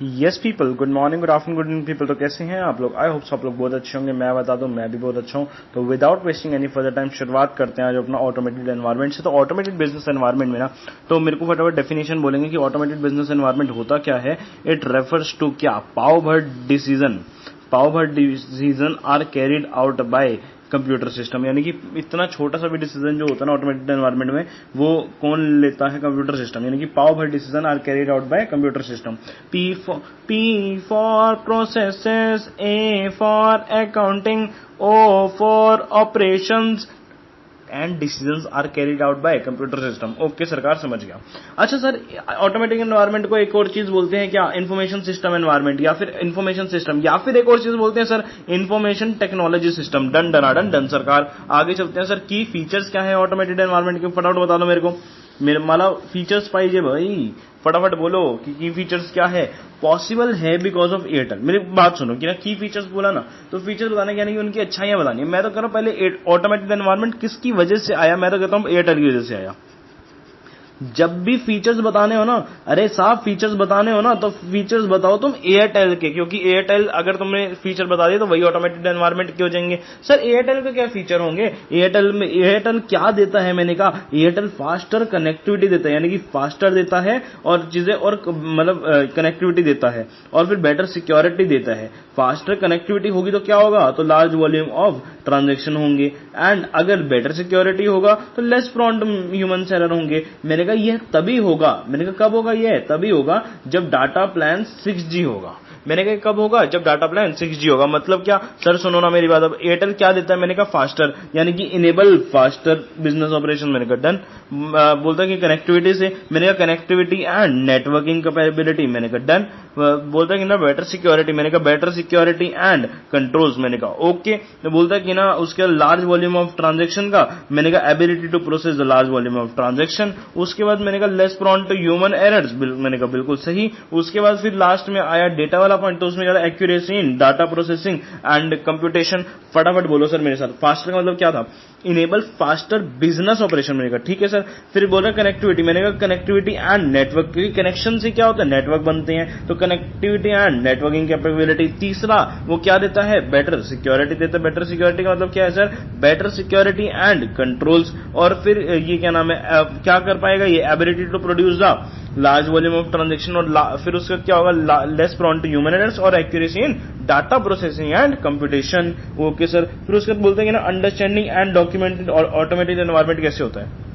Yes people, good morning, good afternoon, good evening people. तो कैसे हैं आप लोग? आई होप सब लोग बहुत अच्छे होंगे। मैं बता दूं, मैं भी बहुत अच्छा हूं। तो without wasting any further time शुरुआत करते हैं आज अपना ऑटोमेटेड एनवायरनमेंट से। तो ऑटोमेटेड बिजनेस एनवायरनमेंट में ना, तो मेरे को फटाफट डेफिनेशन बोलेंगे कि ऑटोमेटेड बिजनेस एनवायरनमेंट होता क्या है। इट रेफर्स टू क्या, पाव भर decision are carried out by computer system, यानी कि इतना छोटा सा भी डिसीजन जो होता है ना ऑटोमेटेड एनवायरनमेंट में, वो कौन लेता है? Computer system. यानी कि पाव भर decision are carried out by computer system. P for processes, A for accounting, O for operations and decisions are carried out by computer system. Okay सरकार, समझ गया। अच्छा सर, ऑटोमेटिक एनवायरनमेंट को एक और चीज बोलते हैं क्या? इंफॉर्मेशन सिस्टम एनवायरनमेंट, या फिर इंफॉर्मेशन सिस्टम, या फिर एक और चीज बोलते हैं सर इंफॉर्मेशन टेक्नोलॉजी सिस्टम। डन डनाडन डन सरकार। आगे चलते हैं सर, की फीचर्स क्या है ऑटोमेटेड एनवायरनमेंट के? फटाफट बता दो मेरे को। मला फीचर्स पाइजे भाई, फटाफट बोलो कि की फीचर्स क्या है। पॉसिबल है बिकॉज ऑफ एयरटेल। मेरी बात सुनो कि ना, की फीचर्स बोला ना, तो फीचर्स बताने यानी कि उनकी अच्छाइयां बतानी है। मैं तो कह रहा हूं पहले ऑटोमेटेड एनवायरनमेंट किसकी वजह से आया? मैं तो कहता हूं एयरटेल की वजह से आया। जब भी फीचर्स बताने हो ना, अरे साहब फीचर्स बताने हो ना, तो फीचर्स बताओ तुम एयरटेल के, क्योंकि एयरटेल अगर तुमने फीचर बता दिए तो वही ऑटोमेटेड एनवायरनमेंट के हो जाएंगे। सर एयरटेल के क्या फीचर होंगे? एयरटेल क्या देता है? मैंने कहा एयरटेल फास्टर कनेक्टिविटी देता है, यानी कि फास्टर देता है और चीजें और मतलब कनेक्टिविटी देता है, और फिर बेटर सिक्योरिटी देता है। फास्टर कनेक्टिविटी होगी तो क्या होगा? तो लार्ज वॉल्यूम ऑफ ट्रांजेक्शन होंगे, एंड अगर बेटर सिक्योरिटी होगा तो less prone to human error होंगे। मैंने कहा यह तभी होगा, मैंने कहा कब होगा? यह तभी होगा जब डाटा प्लान 6G होगा। मैंने कहा कब होगा? जब डाटा प्लान 6G होगा। मतलब क्या सर, सुनो ना मेरी बात। अब एयरटेल क्या देता है? मैंने कहा फास्टर, यानी कि इनेबल फास्टर बिजनेस ऑपरेशन। मैंने कहा डन। बोलता है कि कनेक्टिविटी से, मैंने कहा कनेक्टिविटी एंड नेटवर्किंग कैपेबिलिटी। मैंने कहा डन। बोलता है कि ना बेटर सिक्योरिटी, मैंने कहा बेटर सिक्योरिटी एंड कंट्रोल्स। मैंने कहा ओके। बोलता है कि ना उसके लार्ज वॉल्यूम ऑफ ट्रांजेक्शन का, मैंने कहा ability to process the large volume of transaction. उसके बाद मैंने कहा less prone to human errors. मैंने कहा बिल्कुल सही। उसके बाद फिर लास्ट में आया डेटा वाला पॉइंट, तो उसमें ज्यादा accuracy in data processing and computation. फटाफट बोलो सर मेरे साथ, फास्टर का मतलब क्या था? Enable faster business operation. मैंने कहा ठीक है सर। फिर बोला कनेक्टिविटी, मैंने कहा कनेक्टिविटी एंड नेटवर्क, क्योंकि कनेक्शन से क्या होता है? नेटवर्क बनते हैं। तो कनेक्टिविटी एंड नेटवर्किंग कैपेबिलिटी। तीसरा वो क्या देता है? बेटर सिक्योरिटी देता है। बेटर सिक्योरिटी का मतलब क्या है sir? Better security and controls. और फिर ये क्या नाम है, क्या कर पाएगा ये? Ability to produce the large volume of transaction. और फिर उसका क्या होगा? Less prone to human errors और accuracy in data processing and computation. Okay sir. फिर उसके बाद बोलते हैं कि ना अंडरस्टैंडिंग एंड डॉक्यूमेंटेड और ऑटोमेटेड एनवायरनमेंट कैसे होता है?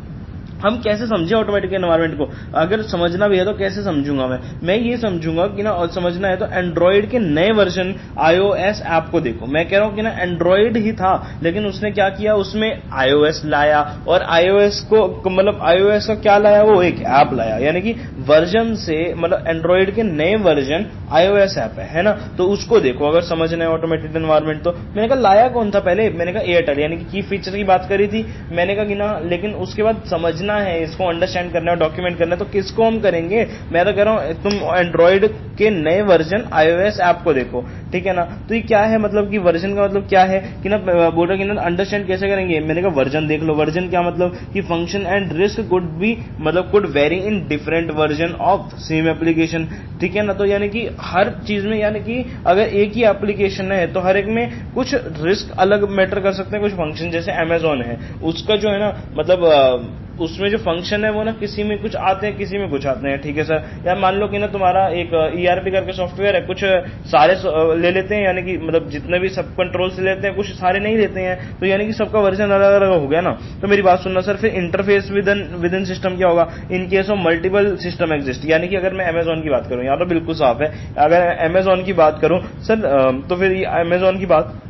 हम कैसे समझे ऑटोमेटिक एनवायरनमेंट को? अगर समझना भी है तो कैसे समझूंगा मैं ये समझूंगा कि ना, और समझना है तो एंड्रॉइड के नए वर्जन iOS ऐप को देखो। मैं कह रहा हूं कि ना एंड्रॉइड ही था, लेकिन उसने क्या किया? उसमें iOS लाया, और iOS को मतलब iOS का क्या लाया? वो एक ऐप लाया, यानी कि वर्जन से मतलब एंड्रॉइड के नए वर्जन iOS ऐप है ना। तो उसको देखो अगर समझना है ऑटोमेटेड एनवायरनमेंट तो। मैंने कहा लाया कौन था पहले? मैंने कहा एयरटेल, यानी कि फीचर की बात करी थी मैंने कहा कि ना, लेकिन उसके बाद समझना है, इसको अंडरस्टैंड करना है, डॉक्यूमेंट करना है, तो किसको हम करेंगे? मैं तो कह रहा हूं तुम एंड्रॉइड के नए वर्जन iOS ऐप को देखो, ठीक है ना। तो ये क्या है? मतलब कि वर्जन का मतलब क्या है कि ना, बोल रहा कि ना अंडरस्टैंड कैसे करेंगे? मैंने कहा वर्जन देख लो। वर्जन क्या मतलब कि function and risk could be मतलब could vary in different version of same application, ठीक है ना। तो यानी कि हर चीज में, यानी कि अगर एक ही एप्लीकेशन है तो हर एक में कुछ रिस्क अलग मैटर कर सकते हैं, कुछ फंक्शन। जैसे अमेजोन है, उसका जो है ना मतलब उसमें जो फंक्शन है वो ना किसी में कुछ आते हैं, किसी में कुछ आते हैं, ठीक है सर। या मान लो कि ना तुम्हारा एक ERP करके सॉफ्टवेयर है, कुछ सारे ले लेते हैं, यानी कि मतलब जितने भी सब कंट्रोल से लेते हैं, कुछ सारे नहीं लेते हैं, तो यानी कि सबका वर्जन अलग अलग हो गया ना। तो मेरी बात सुनना सर। फिर इंटरफेस विद इन सिस्टम क्या होगा? In case of multiple system exist, यानी कि अगर मैं अमेजोन की बात करूं, यहाँ तो बिल्कुल साफ है, अगर अमेजोन की बात करूं सर, तो फिर अमेजोन की बात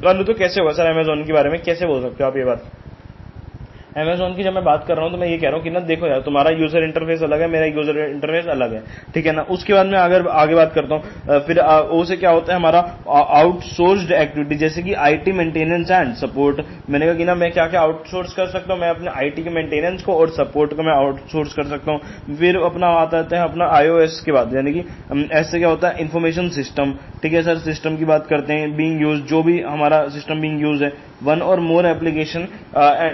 कर लूं तो कैसे होगा सर? अमेजोन के बारे में कैसे बोल सकते हो आप ये बात? अमेजोन की जब मैं बात कर रहा हूं तो मैं ये कह रहा हूं कि ना देखो यार, तुम्हारा यूजर इंटरफेस अलग है, मेरा यूजर इंटरफेस अलग है, ठीक है ना। उसके बाद मैं अगर आगे बात करता हूं, फिर ओ से क्या होता है हमारा? आउटसोर्स्ड एक्टिविटी, जैसे कि IT मेंटेनेंस एंड सपोर्ट। मैंने कहा कि ना मैं क्या क्या आउटसोर्स कर सकता हूं? मैं अपने IT के मेंटेनेंस को और सपोर्ट को मैं आउटसोर्स कर सकता हूं। फिर अपना आता है अपना iOS के बाद, यानी कि ऐसे क्या होता है? इंफॉर्मेशन सिस्टम, ठीक है सर। सिस्टम की बात करते हैं, बीइंग यूज, जो भी हमारा सिस्टम बीइंग यूज है, वन और more application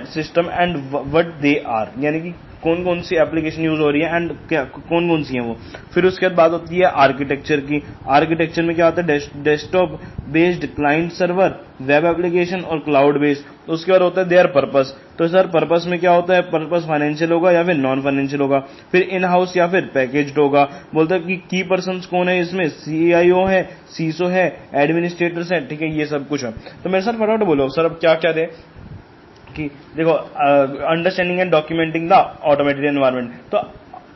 system and what they are, यानी कि कौन कौन सी एप्लीकेशन यूज हो रही है एंड क्या कौन कौन सी है वो। फिर उसके बाद बात होती है आर्किटेक्चर की। आर्किटेक्चर में क्या होता है, desktop based, client server, web application और क्लाउड बेस्ड। उसके बाद होता है देयर पर्पस। तो सर पर्पस में क्या होता है, पर्पस फाइनेंशियल होगा या फिर नॉन फाइनेंशियल होगा, फिर इन हाउस या फिर पैकेज्ड होगा। बोलते हैं कि की पर्सन्स कौन है इसमें, CIO है, CISO है, एडमिनिस्ट्रेटर्स है, ठीक है, ये सब कुछ है। तो मेरे साथ फटाफट बोलो सर अब क्या क्या दे कि देखो understanding and documenting the automated environment. तो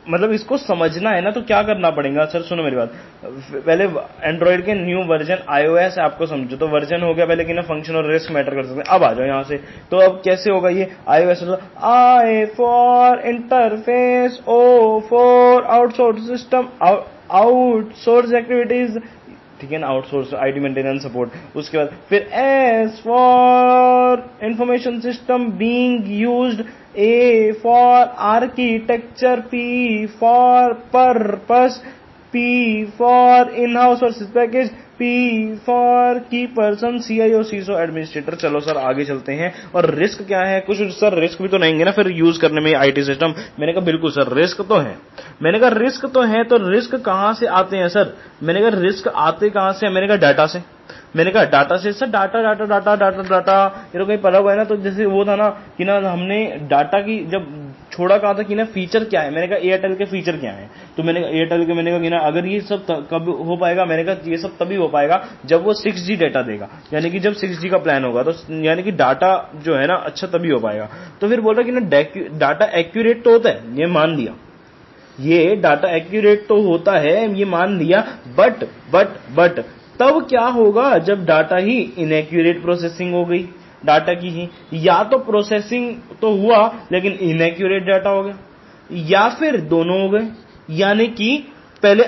मतलब इसको समझना है ना, तो क्या करना पड़ेगा सर, सुनो मेरी बात। पहले एंड्रॉइड के न्यू वर्जन iOS आपको समझो, तो वर्जन हो गया पहले कि ना फंक्शन और रिस्क मैटर कर सकते हैं। अब आ जाओ यहां से, तो अब कैसे होगा ये iOS, I for interface, O for outsource system, outsource activities, ठीक है ना, आउटसोर्स आईटी मेंटेनेंस सपोर्ट। उसके बाद फिर S for information system being used, A for architecture, P for purpose, P for in house और पैकेज, P फॉर की person, CIO, CISO, administrator. चलो sir आगे चलते हैं। और रिस्क क्या है, कुछ सर रिस्क भी तो नहीं है ना फिर यूज करने में आईटी सिस्टम। मैंने कहा बिल्कुल सर रिस्क तो है। मैंने कहा रिस्क तो है, तो रिस्क कहां से आते हैं सर। मैंने कहा रिस्क आते कहां से, मैंने कहा डाटा से। मैंने कहा डाटा से sir, data data data data data ये तो कहीं पढ़ा हुआ है ना। तो जैसे वो था ना कि ना हमने डाटा की जब छोड़ा कहा था कि ना फीचर क्या है, मैंने कहा एयरटेल के फीचर क्या है। तो मैंने एयरटेल के मैंने कहा कि ना अगर ये सब कब हो पाएगा, मैंने कहा ये सब तभी हो पाएगा जब वो 6G डाटा देगा, यानी कि जब 6G का प्लान होगा, तो यानी कि डाटा जो है ना अच्छा तभी हो पाएगा। तो फिर बोल रहा कि ना डाटा एक्यूरेट तो होता है, ये मान लिया, ये डाटा एक्यूरेट तो होता है ये मान लिया, बट तब क्या होगा जब डाटा ही इनएक्यूरेट प्रोसेसिंग हो गई, डाटा की ही, या तो प्रोसेसिंग तो हुआ लेकिन इनएक्यूरेट डाटा हो गया, या फिर दोनों हो गए। यानी कि पहले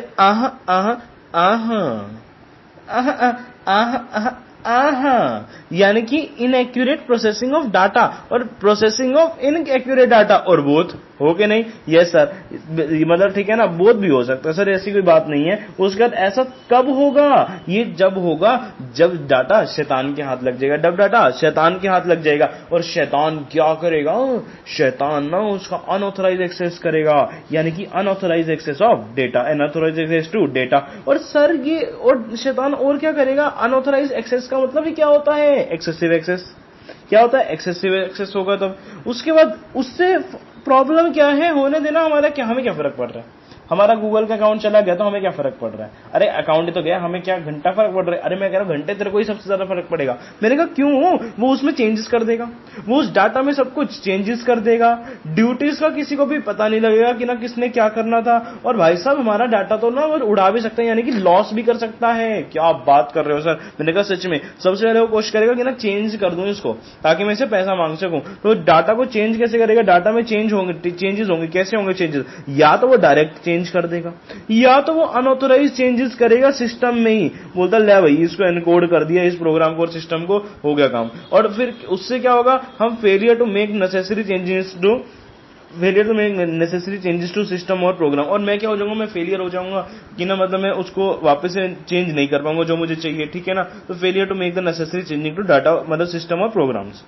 यानी कि इनएक्यूरेट प्रोसेसिंग ऑफ डाटा और प्रोसेसिंग ऑफ इनएक्यूरेट डाटा, और बोथ हो के नहीं। यस सर, मतलब ठीक है ना, बोथ भी हो सकता है सर, ऐसी कोई बात नहीं है। उसके बाद ऐसा कब होगा, ये जब होगा जब डाटा शैतान के हाथ लग जाएगा, जब डाटा शैतान के हाथ लग जाएगा। और शैतान क्या करेगा, शैतान ना उसका अनऑथराइज एक्सेस करेगा, यानी कि unauthorise access of data, unauthorise access to data. और सर ये और शैतान और क्या करेगा, अनऑथराइज एक्सेस का मतलब ही क्या होता है, एक्सेसिव एक्सेस। क्या होता है, एक्सेसिव एक्सेस होगा तब। उसके बाद उससे प्रॉब्लम क्या है, होने देना हमारा, क्या हमें क्या फर्क पड़ रहा है। हमारा गूगल का अकाउंट चला गया तो हमें क्या फर्क पड़ रहा है, अरे अकाउंट ही तो गया, हमें क्या घंटा फर्क पड़ रहा है। अरे मैं कह रहा हूं घंटे तेरे को ही सबसे ज्यादा फर्क पड़ेगा। मैंने कहा क्यों, वो उसमें चेंजेस कर देगा, वो उस डाटा में सब कुछ चेंजेस कर देगा, ड्यूटीज का किसी को भी पता नहीं लगेगा कि ना किसने क्या करना था। और भाई साहब हमारा डाटा तो ना वो उड़ा भी सकता है, यानी कि लॉस भी कर सकता है। क्या आप बात कर रहे हो सर। मैंने कहा सच में, सबसे पहले वो कोशिश करेगा कि ना चेंज कर दूं इसको ताकि मैं इसे पैसा मांग सकूं। तो डाटा को चेंज कैसे करेगा, डाटा में चेंजेस होंगे, कैसे होंगे चेंजेस, या तो वो डायरेक्ट चेंज कर देगा या तो वो अनऑथराइज चेंजेस करेगा सिस्टम में ही। बोलता ले भाई इसको एनकोड कर दिया इस प्रोग्राम को और सिस्टम को, हो गया काम। और फिर उससे क्या होगा, हम failure to make necessary changes to system और प्रोग्राम। और मैं क्या हो जाऊंगा, मैं फेलियर हो जाऊंगा कि ना, मतलब मैं उसको वापस से चेंज नहीं कर पाऊंगा जो मुझे चाहिए, ठीक है ना। तो failure to make the necessary changing to data, मतलब सिस्टम और प्रोग्राम्स।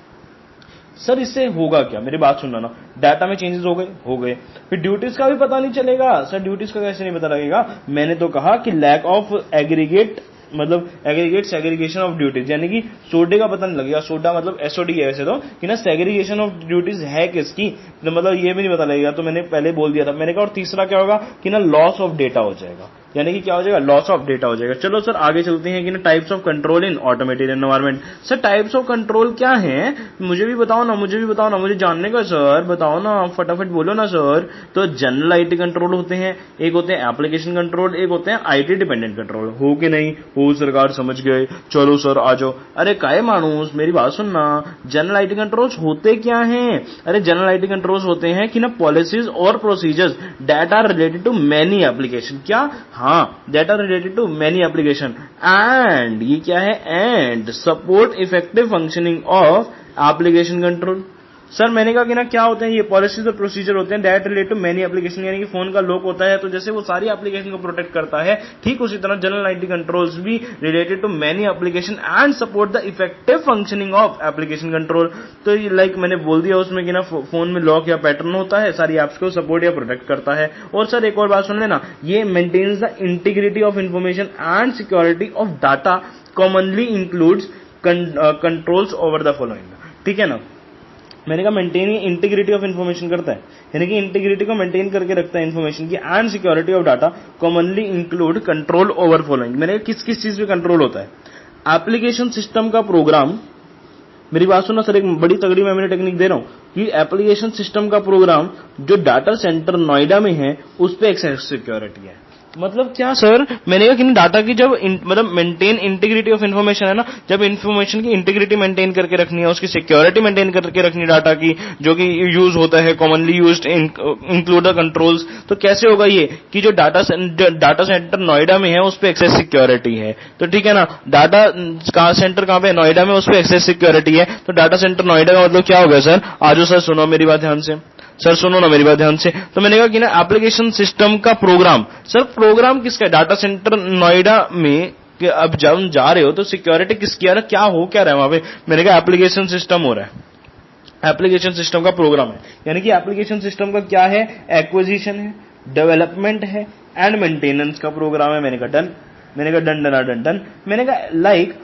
सर इससे होगा क्या, मेरी बात सुनना ना, डाटा में चेंजेस हो गए, फिर ड्यूटीज का भी पता नहीं चलेगा। सर ड्यूटीज का कैसे नहीं पता लगेगा, मैंने तो कहा कि लैक ऑफ एग्रीगेट, मतलब एग्रीगेट सेग्रीगेशन ऑफ ड्यूटीज, यानी कि सोडे का पता नहीं लगेगा। सोडा मतलब SOD है वैसे तो, कि ना सेग्रीगेशन ऑफ ड्यूटीज है किसकी, तो मतलब ये भी नहीं पता लगेगा। तो मैंने पहले बोल दिया था। मैंने कहा और तीसरा क्या होगा कि ना लॉस ऑफ डेटा हो जाएगा, यानी कि क्या हो जाएगा, लॉस ऑफ डेटा हो जाएगा। चलो सर आगे चलते हैं कि ना types of control in automated environment. Sir types of control क्या है, मुझे भी बताओ ना, मुझे जानने का सर, बताओ ना, फटाफट बोलो ना सर। तो जनरल आईटी कंट्रोल होते हैं, एक होते हैं एप्लीकेशन कंट्रोल, एक होते हैं आईटी डिपेंडेंट कंट्रोल। हो कि नहीं हो सरकार, समझ गए। चलो सर आ जाओ। अरे काहे मानूस, मेरी बात सुनना, जनरल आईटी कंट्रोल्स होते क्या हैं। अरे जनरल आईटी कंट्रोल्स होते हैं कि ना पॉलिसीज और procedures that are related to many application. क्या, हाँ, that are related to many application and, ये क्या है, and support effective functioning of application control. Sir मैंने कहा कि ना क्या होते हैं ये पॉलिसीज और प्रोसीजर होते हैं that relate to many application, यानी कि फोन का लॉक होता है तो जैसे वो सारी एप्लीकेशन को प्रोटेक्ट करता है, ठीक उसी तरह जनरल आईटी कंट्रोल्स भी related to many application and support the effective functioning of application control. तो लाइक मैंने बोल दिया उसमें कि ना फोन में लॉक या पैटर्न होता है, सारी एप्स को सपोर्ट या प्रोटेक्ट करता है। और सर एक और बात सुन लेना, ये maintains the integrity of information and security of data, commonly includes controls over the following. ठीक है ना, मैंने कहा मेंटेन इंटीग्रिटी ऑफ इन्फॉर्मेशन करता है, यानी कि इंटीग्रिटी को मेंटेन करके रखता है इन्फॉर्मेशन की, and security of data commonly include control over following. मैंने किस किस चीज पे कंट्रोल होता है? एप्लीकेशन सिस्टम का प्रोग्राम, मेरी बात सुनना सर, एक बड़ी तगड़ी मैं टेक्निक दे रहा हूं कि एप्लीकेशन सिस्टम का प्रोग्राम जो डाटा सेंटर नोएडा में है उस पे एक्सेस सिक्योरिटी है। मतलब क्या सर? मैंने कहा कि डाटा की जब मतलब मेंटेन इंटीग्रिटी ऑफ इन्फॉर्मेशन है ना, जब इन्फॉर्मेशन की इंटीग्रिटी मेंटेन करके रखनी है, उसकी सिक्योरिटी मेंटेन करके रखनी डाटा की, जो कि यूज होता है commonly used include the controls. तो कैसे होगा ये कि जो डाटा सेंटर नोएडा में है उस पे एक्सेस सिक्योरिटी है, तो ठीक है ना, डाटा सेंटर कहां पे? नोएडा में, उस पे एक्सेस सिक्योरिटी है। तो डाटा सेंटर नोएडा का मतलब क्या होगा सर? आजो सर सुनो मेरी बात ध्यान से, सर सुनो ना मेरी बात ध्यान से। तो मैंने कहा कि ना एप्लीकेशन सिस्टम का प्रोग्राम, सर प्रोग्राम किसका है? डाटा सेंटर नोएडा में कि अब जब हम जा रहे हो तो सिक्योरिटी किसकी है? क्या हो क्या रहा है वहां पे? मैंने कहा एप्लीकेशन सिस्टम हो रहा है, एप्लीकेशन सिस्टम का प्रोग्राम है। यानी कि एप्लीकेशन सिस्टम का क्या है? एक्विजिशन है, डेवलपमेंट है एंड मेंटेनेंस का प्रोग्राम है। मैंने कहा डन, मैंने कहा डन डन डन डन। मैंने कहा लाइक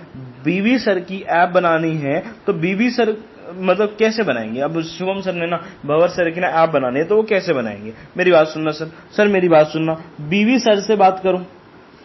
बीबी सर की ऐप बनानी है तो बीबी सर मतलब कैसे बनाएंगे? अब शुभम सर ने ना भंवर सर की ना ऐप बनानी है तो वो कैसे बनाएंगे? मेरी बात सुनना सर, सर मेरी बात सुनना, बीवी सर से बात करो,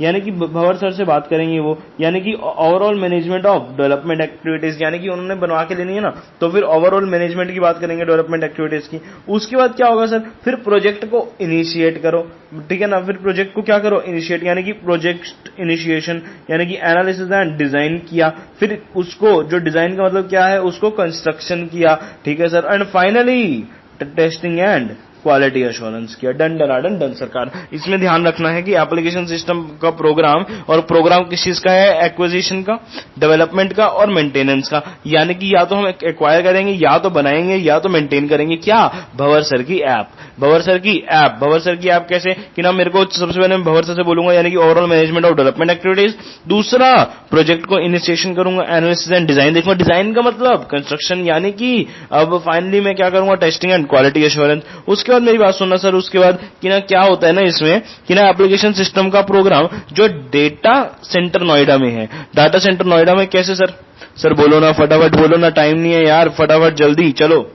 यानी कि भंवर सर से बात करेंगे वो, यानी कि overall management of development activities, यानी कि उन्होंने बनवा के लेनी है ना, तो फिर ओवरऑल मैनेजमेंट की बात करेंगे डेवलपमेंट एक्टिविटीज की। उसके बाद क्या होगा सर? फिर प्रोजेक्ट को इनिशिएट करो, ठीक है ना, फिर प्रोजेक्ट को क्या करो? इनिशिएट, यानी कि प्रोजेक्ट इनिशिएशन, यानी कि एनालिसिस एंड डिजाइन किया, फिर उसको जो डिजाइन का मतलब क्या है उसको कंस्ट्रक्शन किया, ठीक है sir, and finally testing and quality assurance किया। डन डन डन सरकार। इसमें ध्यान रखना है कि एप्लीकेशन सिस्टम का प्रोग्राम, और प्रोग्राम किस चीज का है? एक्विजिशन का, डेवलपमेंट का और मेंटेनेंस का, यानी कि या तो हम एक्वायर करेंगे, या तो बनाएंगे, या तो मेंटेन करेंगे। क्या? भंवर सर की ऐप, भंवर सर की ऐप। भंवर सर की ऐप कैसे कि ना, मेरे को सबसे पहले मैं भंवर सर से बोलूंगा, यानी कि overall management of development activities. दूसरा, प्रोजेक्ट को इनिशिएशन करूंगा, एनालिसिस एंड डिजाइन देखूंगा, डिजाइन का मतलब कंस्ट्रक्शन, यानी कि अब फाइनली मैं क्या करूंगा? Testing and quality assurance. उसके बाद मेरी बात सुनना सर, उसके बाद कि ना क्या होता है ना इसमें कि ना एप्लीकेशन सिस्टम का प्रोग्राम जो डेटा सेंटर नोएडा में है, डाटा सेंटर नोएडा में कैसे सर? सर बोलो ना, फटाफट बोलो ना, टाइम नहीं है यार, फटाफट जल्दी चलो,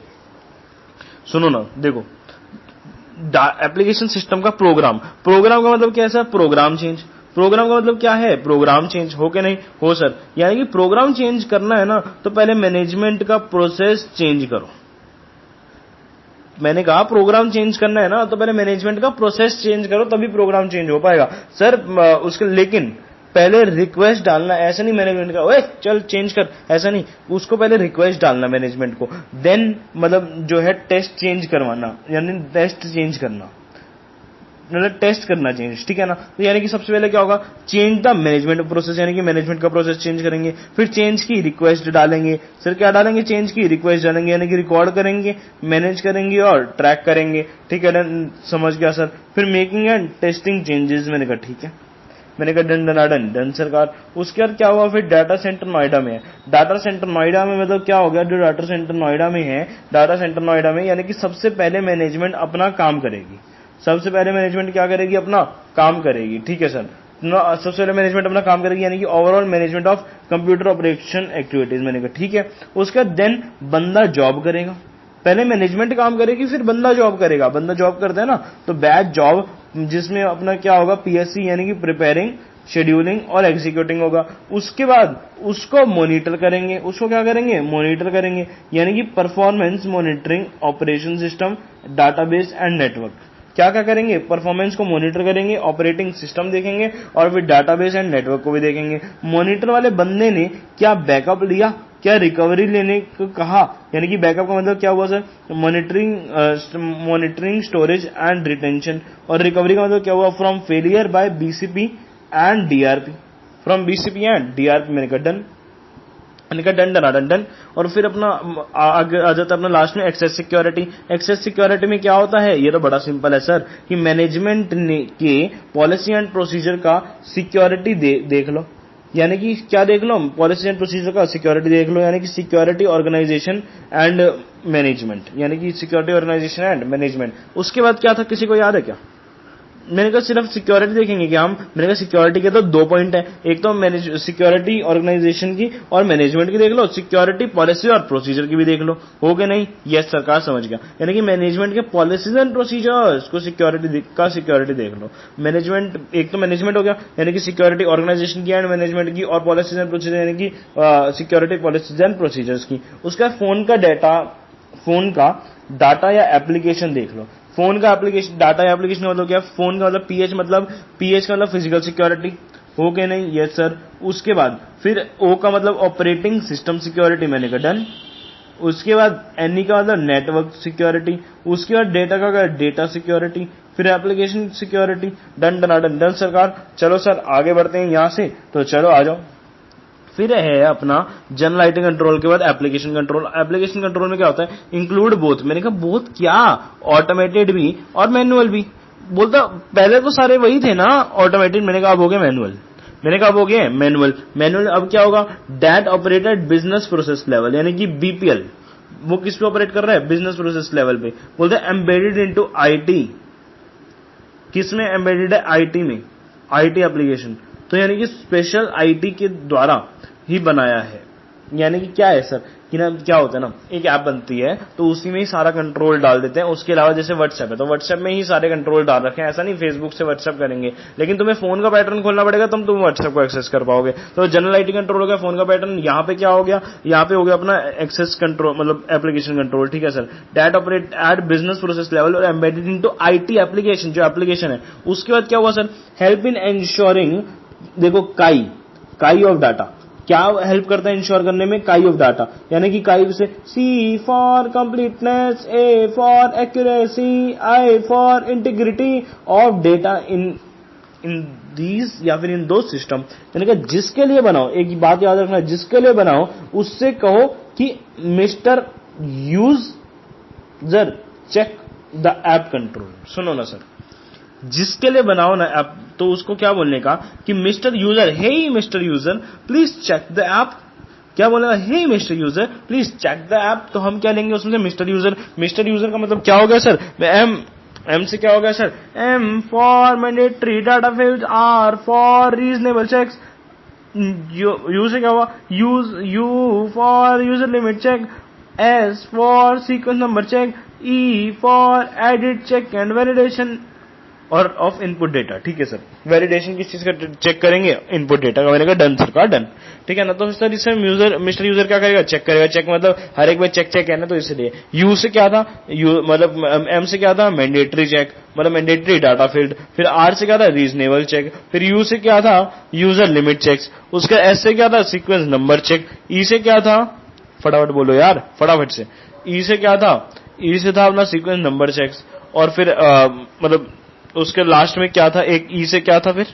सुनो ना। देखो, एप्लीकेशन सिस्टम का प्रोग्राम, प्रोग्राम का मतलब क्या है सर? Programme change. प्रोग्राम का मतलब क्या है? प्रोग्राम चेंज हो के नहीं हो सर, यानी कि प्रोग्राम चेंज करना है ना तो पहले मैनेजमेंट का प्रोसेस चेंज करो। मैंने कहा प्रोग्राम चेंज करना है ना तो पहले मैनेजमेंट का प्रोसेस चेंज करो, तभी प्रोग्राम चेंज हो पाएगा सर। उसके लेकिन पहले रिक्वेस्ट डालना, ऐसा नहीं मैनेजमेंट का ओए चल चेंज कर, ऐसा नहीं, उसको पहले रिक्वेस्ट डालना मैनेजमेंट को, देन मतलब जो है टेस्ट चेंज करवाना, यानी टेस्ट चेंज करना, मतलब टेस्ट करना चेंज, ठीक है ना। तो यानी कि सबसे पहले क्या होगा? चेंज द मैनेजमेंट प्रोसेस, यानी कि मैनेजमेंट का प्रोसेस चेंज करेंगे, फिर चेंज की रिक्वेस्ट डालेंगे। सर क्या डालेंगे? चेंज की रिक्वेस्ट डालेंगे, यानी कि रिकॉर्ड करेंगे, मैनेज करेंगे और ट्रैक करेंगे, ठीक है। समझ गया सर। फिर मेकिंग एंड टेस्टिंग चेंजेस, मैंने कहा ठीक है, मैंने कहा डन डन डन डन सरकार। उसके बाद क्या हुआ? फिर डाटा सेंटर नोएडा में है, डाटा सेंटर नोएडा में मतलब क्या हो गया? जो डाटा सेंटर नोएडा में है, डाटा सेंटर नोएडा में, यानी कि सबसे पहले मैनेजमेंट अपना काम करेगी, सबसे पहले मैनेजमेंट क्या करेगी? अपना काम करेगी, ठीक है सर। सबसे पहले मैनेजमेंट अपना काम करेगी, यानी कि overall management of computer operation activities, मैंने कहा ठीक है। उसका देन बंदा जॉब करेगा, पहले मैनेजमेंट काम करेगी फिर बंदा जॉब करेगा। बंदा जॉब करता है ना तो बैच जॉब, जिसमें अपना क्या होगा? पीएससी, यानी कि प्रिपेयरिंग, शेड्यूलिंग और एग्जीक्यूटिंग होगा। उसके बाद उसको मॉनिटर करेंगे, उसको क्या करेंगे? मॉनिटर करेंगे, यानी कि performance monitoring, operation system, database and network. क्या क्या करेंगे? परफॉर्मेंस को मॉनिटर करेंगे, ऑपरेटिंग सिस्टम देखेंगे और फिर डाटाबेस एंड नेटवर्क को भी देखेंगे। मॉनिटर वाले बंदे ने क्या बैकअप लिया, क्या रिकवरी लेने को कहा, यानी कि बैकअप का मतलब क्या हुआ sir? Monitoring storage and retention, और रिकवरी का मतलब क्या हुआ? From failure by BCP and DRP, from BCP and DRP, मैंने कहा डन। मैंने कहा डन डन डन। और फिर अपना आगे आ जाता है अपना लास्ट में एक्सेस सिक्योरिटी। एक्सेस सिक्योरिटी में क्या होता है, ये तो बड़ा सिंपल है सर, कि मैनेजमेंट के पॉलिसी एंड प्रोसीजर का सिक्योरिटी देख लो, यानी कि क्या देख लो, पॉलिसी एंड प्रोसीजर का सिक्योरिटी देख लो, यानी कि सिक्योरिटी ऑर्गेनाइजेशन एंड मैनेजमेंट, यानी कि सिक्योरिटी ऑर्गेनाइजेशन एंड मैनेजमेंट। उसके बाद क्या था, किसी को याद है क्या? मैंने कहा सिर्फ सिक्योरिटी देखेंगे क्या हम? मैंने कहा सिक्योरिटी के तो 2 पॉइंट है, एक तो सिक्योरिटी ऑर्गेनाइजेशन की और मैनेजमेंट की देख लो, सिक्योरिटी पॉलिसी और प्रोसीजर की भी देख लो, हो गए नहीं? यस सरकार समझ गया, यानी कि मैनेजमेंट के पॉलिसीज एंड प्रोसीजर्स को सिक्योरिटी देख लो। मैनेजमेंट, एक तो मैनेजमेंट हो गया, यानी कि सिक्योरिटी ऑर्गेनाइजेशन की एंड मैनेजमेंट की, और पॉलिसीज एंड प्रोसीजर यानी कि सिक्योरिटी पॉलिसीज एंड प्रोसीजर्स की। उसका फोन का डाटा या एप्लीकेशन देख लो। फोन का एप्लीकेशन, डाटा या एप्लीकेशन का मतलब क्या? फोन का मतलब पीएच का मतलब फिजिकल सिक्योरिटी, हो के नहीं? Yes sir. उसके बाद फिर ओ का मतलब ऑपरेटिंग सिस्टम सिक्योरिटी, मैंने कहा डन। उसके बाद एनई का मतलब नेटवर्क सिक्योरिटी। उसके बाद डेटा का डेटा सिक्योरिटी, फिर application security, done done done done सरकार। चलो सर आगे बढ़ते हैं यहां से, तो चलो आ जाओ। फिर है अपना जनरल आईटी कंट्रोल के बाद एप्लीकेशन कंट्रोल। एप्लीकेशन कंट्रोल में क्या होता है? Include both. मैंने कहा बोथ क्या? ऑटोमेटेड भी और मैनुअल भी। बोलता पहले तो सारे वही थे ना ऑटोमेटेड, मैंने कहा अब हो गए मैनुअल। मैनुअल अब क्या होगा? That operated business process level, यानी कि बीपीएल। वो किस पे ऑपरेट कर रहा है? बिजनेस प्रोसेस लेवल पे। बोलते हैं एम्बेडेड इनटू आईटी। किस में एम्बेडेड है? आईटी में, आईटी एप्लीकेशन। तो यानी कि स्पेशल आईटी के द्वारा ही बनाया है। यानी कि क्या है सर, कि ना क्या होता है ना, एक ऐप बनती है तो उसी में ही सारा कंट्रोल डाल देते हैं। उसके अलावा जैसे व्हाट्सएप है तो व्हाट्सएप में ही सारे कंट्रोल डाल रखे हैं, ऐसा नहीं फेसबुक से व्हाट्सएप करेंगे, लेकिन तुम्हें फोन का पैटर्न खोलना पड़ेगा तब तुम व्हाट्सएप को एक्सेस कर पाओगे। तो जनरल आईटी कंट्रोल हो गया, फोन का पैटर्न। यहाँ पे क्या हो गया? यहाँ पे हो गया अपना एक्सेस कंट्रोल, मतलब एप्लीकेशन कंट्रोल, ठीक है sir. That operate at business process level और एम्बेडेड इनटू आईटी एप्लीकेशन, जो एप्लीकेशन है। उसके बाद क्या हुआ सर? हेल्प इन एंश्योरिंग, देखो काई ऑफ डाटा, क्या हेल्प करता है इंश्योर करने में? काई ऑफ डाटा, यानी कि काई से C for completeness, A for accuracy, I for integrity of data in these, या फिर इन दो सिस्टम। यानी कि जिसके लिए बनाओ, एक बात याद रखना, जिसके लिए बनाओ उससे कहो कि mister user check the app control. सुनो ना सर, जिसके लिए बनाओ ना ऐप, तो उसको क्या बोलने का कि mister user, hey mister user please check the app. क्या बोलेगा? Hey mister user please check the app. तो हम क्या लेंगे उसमें से? मिस्टर यूजर का मतलब क्या हो गया सर? एम से क्या हो गया sir? M for mandatory data field, R for reasonable checks, U से क्या हुआ? U for user limit check, S for sequence number check, E for edit check and validation और ऑफ इनपुट डेटा। ठीक है सर, वैलिडेशन किस चीज का check करेंगे? इनपुट डेटा का। मैंने कहा डन सर का डन, ठीक है ना। तो सर इसमें मिस्टर यूजर क्या करेगा? चेक करेगा। चेक मतलब हर एक बार चेक है ना, तो इसलिए। यू से क्या था? मतलब एम से क्या था? मैंडेटरी चेक, मतलब मैंडेटरी डाटा फील्ड। फिर आर से क्या था? Reasonable check. फिर यू से क्या था? User limit checks. उसका एस से क्या था? Sequence number check. ई से क्या था? फटाफट बोलो यार, फटाफट से। ई से क्या था? ई से था अपना सीक्वेंस नंबर चेक्स। और फिर मतलब उसके लास्ट में क्या था? एक ई से क्या था? फिर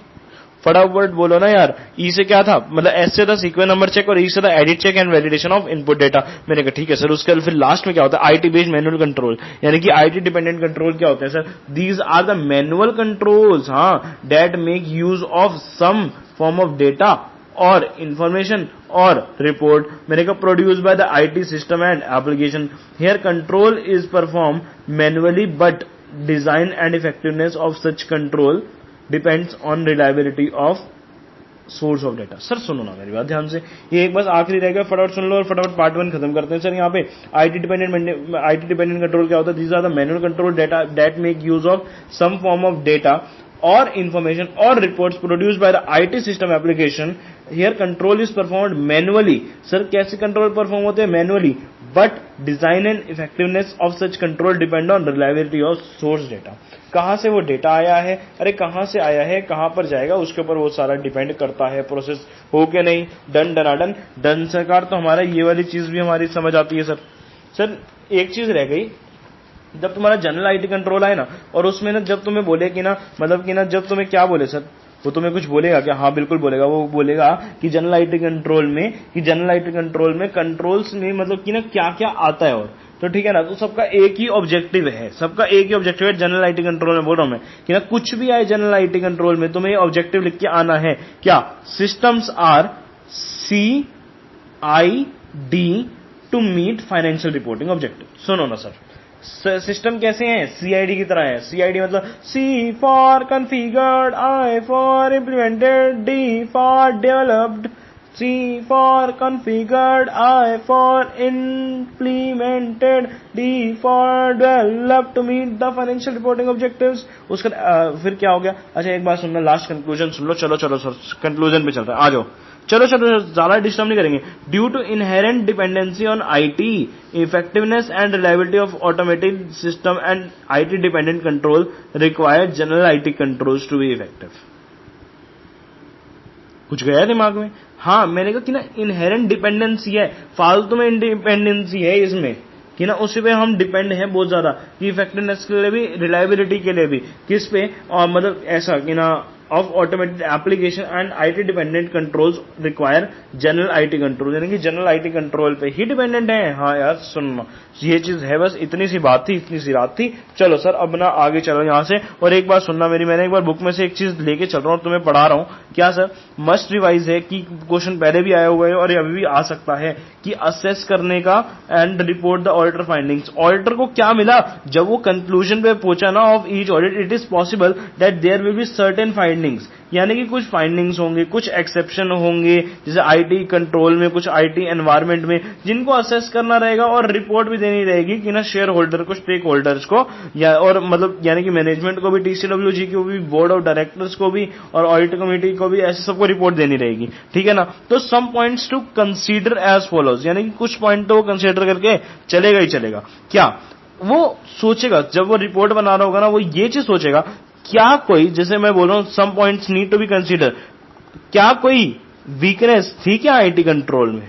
फटाफट बोलो ना यार। ई से क्या था? मतलब एस से था सीक्वेंस नंबर चेक और ई से था edit check and validation of input data. मैंने कहा ठीक है सर। उसके फिर लास्ट में क्या होता है? आईटी बेस्ड मैनुअल कंट्रोल, यानी कि आईटी डिपेंडेंट कंट्रोल क्या होते हैं sir? These are the manual controls, हाँ, that make use of some form of data और इंफॉर्मेशन और रिपोर्ट। मैंने कहा produce by the IT system and application. Here control is perform manually but design and effectiveness of such control depends on reliability of source of data. Sir सुनो ना मेरी बात ध्यान से, ये एक बस आखिरी रहेगा, फटाफट सुन लो और फटाफट पार्ट 1 खत्म करते हैं। सर यहाँ पे आईटी डिपेंडेंट कंट्रोल क्या होता है? These are the manual control data that make use of some form of data और information or reports produced by the IT system application. Here control is performed manually. Sir कैसे control perform होते हैं? Manually, but design and effectiveness of such control depend on reliability of source data. कहां से वो data आया है, अरे कहां से आया है, कहां पर जाएगा, उसके ऊपर वो सारा डिपेंड करता है। प्रोसेस हो के नहीं? डन डनाडन डन सरकार। तो हमारा ये वाली चीज भी हमारी समझ आती है सर। सर एक चीज रह गई, जब तुम्हारा जनरल आईटी कंट्रोल आए ना, और उसमें ना जब तुम्हें बोले कि ना, मतलब कि ना जब तुम्हें क्या बोले सर, वो तुम्हें कुछ बोलेगा क्या? हाँ बिल्कुल बोलेगा। वो बोलेगा कि जनरल आईटी कंट्रोल में कंट्रोल्स में मतलब कि ना क्या क्या आता है। और तो ठीक है ना, तो सबका एक ही ऑब्जेक्टिव है, जनरल आईटी कंट्रोल में बोल रहा हूं मैं कि ना कुछ भी आए जनरल आईटी कंट्रोल में तुम्हें ऑब्जेक्टिव लिख के आना है क्या? Systems are CID to meet financial reporting objective. सुनो ना सर, सिस्टम कैसे हैं? CID की तरह है। CID मतलब C for configured, I for implemented, D for developed, C for configured, I for implemented, D for developed to meet the financial reporting objectives। उसका फिर क्या हो गया? अच्छा एक बात सुनना, लास्ट कंक्लूजन सुन लो। चलो सर, कंक्लूजन पे चल रहा है, आ जाओ। चलो ज्यादा डिस्टर्ब नहीं करेंगे। Due to inherent dependency on IT, effectiveness and reliability of automated system and IT dependent control required general IT controls to be effective. कुछ गया दिमाग में? हाँ, मैंने कहा कि ना इनहेरेंट डिपेंडेंसी है, फालतू में इंडिपेंडेंसी है इसमें कि ना उसी पे हम डिपेंड है बहुत ज्यादा, कि इफेक्टिवनेस के लिए भी, रिलायबिलिटी के लिए भी। किस पे? और मतलब ऐसा कि ना of automated application and IT dependent controls require general IT control, यानी कि जनरल IT कंट्रोल पे ही डिपेंडेंट है। हाँ यार सुनना, ये चीज है, बस इतनी सी बात थी, इतनी सी रात थी। चलो सर अब ना आगे चलो यहाँ से। और एक बात सुनना मेरी, मैंने एक बार बुक में से एक चीज लेके चल रहा हूँ और तुम्हें पढ़ा रहा हूँ। क्या सर? मस्ट रिवाइज है कि क्वेश्चन पहले भी आया हुआ है और अभी भी आ सकता है कि असेस करने का and report the auditor findings. Auditor को क्या मिला जब वो कंक्लूजन पे पहुंचा ना of each audit? It is possible that there will be certain findings, यानी कि कुछ फाइंडिंग्स होंगे, कुछ एक्सेप्शन होंगे, जैसे IT कंट्रोल में, कुछ IT एनवायरमेंट में, जिनको असेस करना रहेगा और रिपोर्ट भी देनी रहेगी कि ना शेयर होल्डर को, स्टेक होल्डर्स को, या और मतलब यानी कि मैनेजमेंट को भी, TCWG को भी, बोर्ड ऑफ डायरेक्टर्स को भी और ऑडिट कमेटी को भी, ऐसे सबको रिपोर्ट देनी रहेगी। ठीक है ना? तो some points to consider as follows, यानी कि कुछ पॉइंट तो वो कंसीडर करके चलेगा ही चलेगा। क्या वो सोचेगा जब वो रिपोर्ट बना रहा होगा ना, वो ये चीज सोचेगा, क्या कोई, जैसे मैं बोल रहा हूं some points need to be consider, क्या कोई वीकनेस थी क्या IT कंट्रोल में?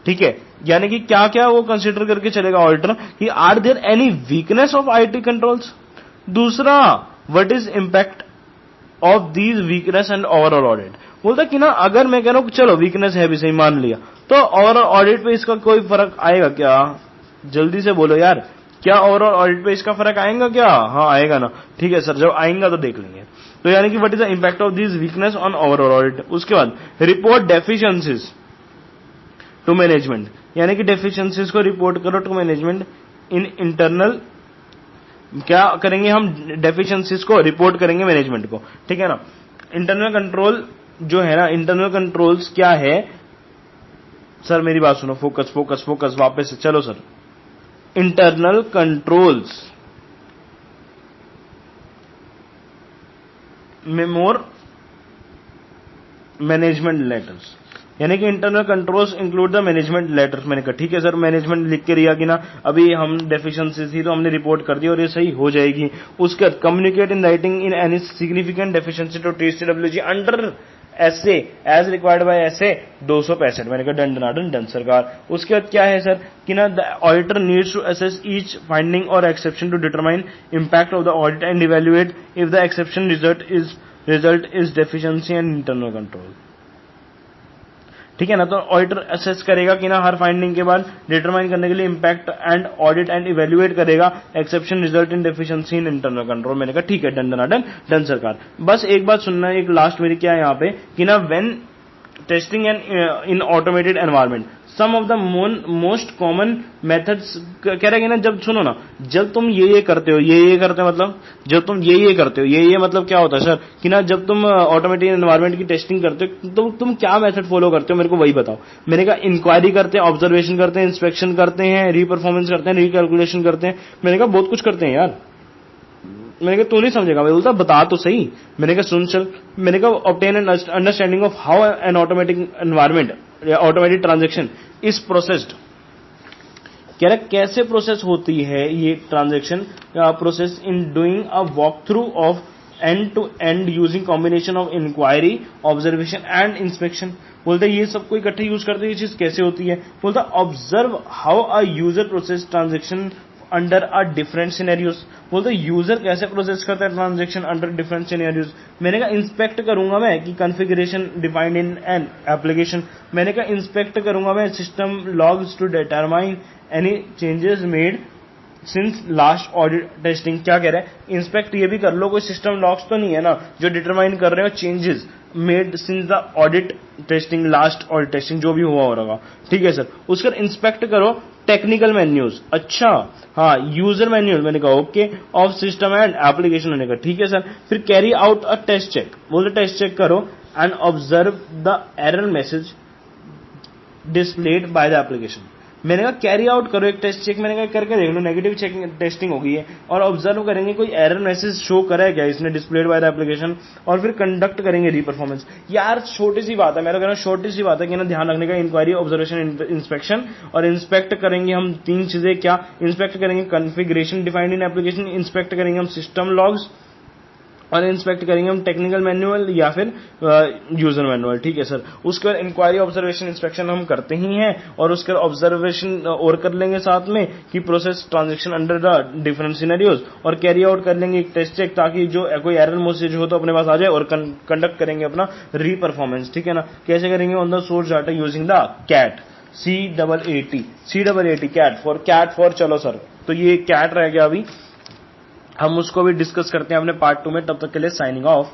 ठीक है, यानी कि क्या क्या वो कंसीडर करके चलेगा ऑडिटर कि are there any weakness of IT controls. दूसरा, what is impact of these weakness and overall audit. बोलता कि ना अगर मैं कह रहा हूं चलो वीकनेस है भी, सही मान लिया, तो ओवरऑल ऑडिट पे इसका कोई फर्क आएगा क्या? जल्दी से बोलो यार, क्या ओवरऑल ऑडिट पे इसका फर्क आएगा क्या? हाँ आएगा ना। ठीक है सर, जब आएगा तो देख लेंगे। तो यानी कि what is the impact of this weakness on overall audit. उसके बाद रिपोर्ट डेफिशिएंसीज टू मैनेजमेंट, यानी कि डेफिशिएंसीज को रिपोर्ट करो टू मैनेजमेंट इन इंटरनल। क्या करेंगे हम? डेफिशिएंसीज को रिपोर्ट करेंगे मैनेजमेंट को। ठीक है ना? इंटरनल कंट्रोल जो है ना, इंटरनल कंट्रोल्स क्या है सर? मेरी बात सुनो, फोकस फोकस फोकस, वापस से चलो सर। इंटरनल कंट्रोल्स में मोर मैनेजमेंट लेटर्स, यानी कि internal controls include the management letters. मैंने कहा ठीक है सर, मैनेजमेंट लिख के दिया कि ना अभी हम डेफिशिएंसी थी तो हमने रिपोर्ट कर दी और ये सही हो जाएगी। उसके बाद communicate in writing in any significant deficiency to TCWG under SA as required by SA 265। मैंने कहा डन डनाडन डन सरकार। उसके बाद क्या है सर कि ना the auditor needs to assess each finding और exception to determine impact of the audit and evaluate if the exception result is deficiency and internal control. ठीक है ना? तो ऑडिटर असेस करेगा कि ना हर फाइंडिंग के बाद डिटरमाइन करने के लिए impact and audit and evaluate करेगा exception result in deficiency in internal control. मैंने कहा ठीक है, डन डनाडन डन सरकार। बस एक बात सुनना है, एक लास्ट मेरी क्या है यहाँ पे कि ना when testing and in automated environment some of the most common methods. कह रहे हैं ना, जब सुनो ना, जब तुम ये करते हो, ये करते हो मतलब जब तुम ये करते हो, ये मतलब क्या होता है सर कि ना जब तुम ऑटोमेटेड एनवायरनमेंट की टेस्टिंग करते हो तो तुम क्या मेथड फॉलो करते हो, मेरे को वही बताओ। मैंने कहा इंक्वायरी करते हैं, ऑब्जर्वेशन करते हैं, इंस्पेक्शन करते हैं, रीपरफॉर्मेंस करते हैं, रिकैलकुलेशन करते हैं। मैंने कहा बहुत कुछ करते हैं यार। मैंने कहा तू नहीं समझेगा। मैं बोलता बता तो सही। मैंने कहा सुन चल। मैंने कहा obtain an understanding of how an automatic environment या ऑटोमेटिक ट्रांजेक्शन इज प्रोसेस्ड। कह रहा कैसे प्रोसेस होती है ये transaction process in doing a walk through of end to end using combination of inquiry, observation and inspection. बोलते ये सबको इकट्ठे यूज करते ये चीज कैसे होती है। बोलता observe how a user process transaction under a different scenarios. बोलते यूजर कैसे प्रोसेस करता है ट्रांजेक्शन अंडर डिफरेंट सिनेरियोज। मैंने कहा इंस्पेक्ट करूंगा मैं कि configuration defined in an application. मैंने कहा इंस्पेक्ट करूंगा मैं system logs to determine any changes made since last audit testing. क्या कह रहा है, इंस्पेक्ट ये भी कर लो, कोई सिस्टम लॉग्स तो नहीं है ना जो डिटरमाइन कर रहे हो changes made since the audit testing, last audit testing जो भी हुआ होगा। ठीक है सर। उसका इंस्पेक्ट करो टेक्निकल मेन्यूज। अच्छा हाँ, यूजर मैन्यूअल मैंने कहा okay of system and application मैंने कहा ठीक है सर। फिर carry out a test check, बोलते टेस्ट चेक करो and observe the error message displayed by the application. मैंने कहा कैरी आउट करो एक टेस्ट चेक, मैंने कहा करके देख लो, नेगेटिव चेक टेस्टिंग हो गई है और ऑब्जर्व करेंगे कोई एरर मैसेज शो करा है क्या इसने डिस्प्लेड बाय द एप्लीकेशन, और फिर कंडक्ट करेंगे रीपरफॉर्मेंस। यार छोटी सी बात है, मैं तो कह रहा हूं छोटी सी बात है कि ना ध्यान रखने का, इंक्वायरी, ऑब्जर्वेशन, इंस्पेक्शन। और इंस्पेक्ट करेंगे हम तीन चीजें, क्या इंस्पेक्ट करेंगे कॉन्फ़िगरेशन डिफाइंड इन एप्लीकेशन, इंस्पेक्ट करेंगे हम सिस्टम लॉग्स, और इंस्पेक्ट करेंगे हम टेक्निकल मैनुअल या फिर यूजर मैनुअल। ठीक है सर। उसके बाद इंक्वायरी, ऑब्जर्वेशन, इंस्पेक्शन हम करते ही हैं, और उसके बाद ऑब्जर्वेशन और कर लेंगे साथ में कि process transaction under the different scenarios, और कैरी आउट कर लेंगे एक टेस्ट चेक ताकि जो कोई एरर मैसेज हो तो अपने पास आ जाए, और कंडक्ट करेंगे अपना री परफॉर्मेंस। ठीक है ना। कैसे करेंगे, on the source data using the cat, CAAT cat for चलो सर। तो ये कैट रह गया, अभी हम उसको भी डिस्कस करते हैं अपने पार्ट 2 में। तब तक के लिए साइनिंग ऑफ।